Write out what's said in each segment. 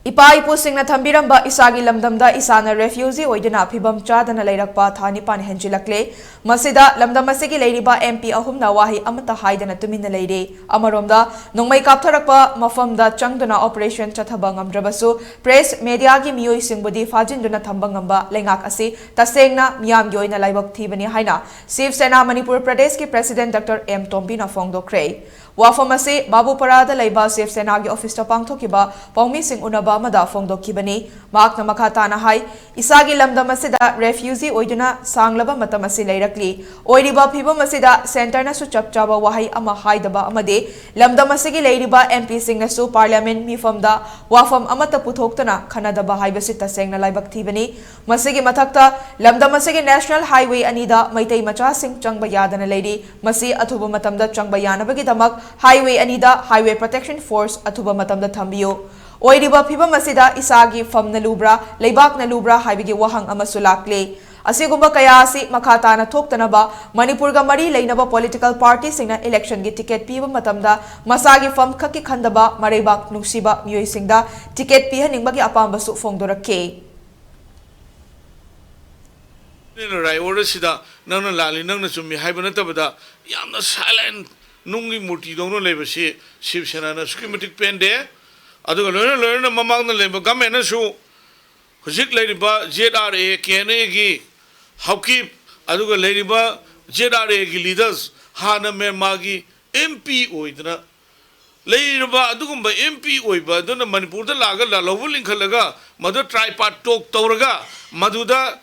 Ipa ipu singna thambiramba isagi lamdamda isana refugee oidina phibam chadana leirakpa thani pan henjilakle masida lamdam asigi leiriba MP ahumna wahi amata haidana tumina leire amaromda nongmai kaptharakpa mafamda changduna operation chathaba ngamdrabasu press media gi miyoi singbudi phajinduna thamba ngamba leingak asi tasengna miyam gi oina laibak thibani haina Shiv Sena Manipur Pradesh ki President Dr. M.Tombi na phongdokre wafamasi babu parada leiba Shiv Sena gi office ta pangthokiba pawmi sing unaba amada phongdokhibani makna makhatana hai isagi lamdam asida refugee oiduna sanglaba matam asi leirakli oiriba phibam asida center na su chapchaba wahai ama haidaba amade lamdam asigi leiriba MP singna su parliament mifamda wafam amata puthoktana khanadaba haibasi tasengna laibak thibani masigi mathakta lamdam asigi national highway anida maitai macha sing changba yadana leiri masi athuba matamda changba yanabagi damak highway anida highway protection force athuba matamda thambiyo oiriba phibam asida isagi famna lubra leibak na lubra haibigi wahang amasu lakle asigumba kaya asi makhatana thoktanaba Manipur ga mari leinaba political party singna election gi ticket piba matamda masagi fam khaki khandaba mareibak nungsiba miyoi singda ticket pi haningbagi apamba su phongdorakhe rai order sida nangna lali nangna chummi haibana tabada yamna silent nungi murti dongno lebasi Shiv Sena na schematic pende aduga loina mamang na leba gamena su hujik leiriba ZRA KNA gi hawkip aduga leiriba ZRA gi leaders hana me magi MP oidna leiriba adugumba MP oiba dona Manipur da laga la lawulin khalaga madu tripart talk tawraga maduda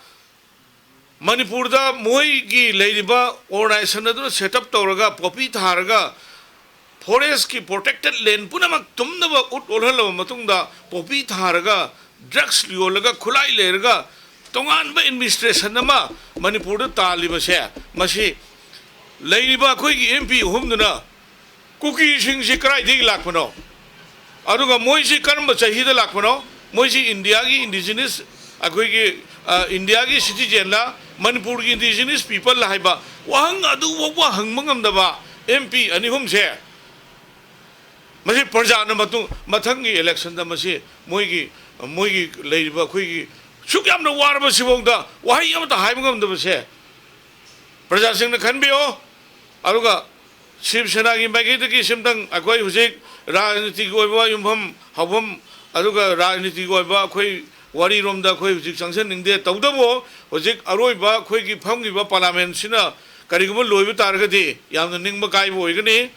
Manipur da moi gi leiriba organization aduna setup tawraga popi tharaga forest ki protected land punamak tumnaba ut olhalaba matungda popi tharaga drugs liolaga khulai lerga tongan ba administration nama Manipur da taliba se masi leiriba khoi gi MP humduna kuki sing si krai dig lakpano aduga moi si karamba chahi da lakpano moi si India gi indigenous akhoi gi India gi citizen la Manipur gi indigenous people la haiba wahang adu wahang mangamdaba MP anihum se masi parjana matung mathangi election da masi moigi leiba khoi sukyamna warba sibongda wahi amata haibangam se praja singna khanbio aruga Shiv Sena gi magita ki simtang akoi hujik rajniti ko ba yumham habam aruga rajniti ko ba khoi wari romda khoi hujik sanction ningde tawdabo hujik aroi ba khoi gi phamgi ba parliament sina karigum loibu targadi yamna ningba kai bo igani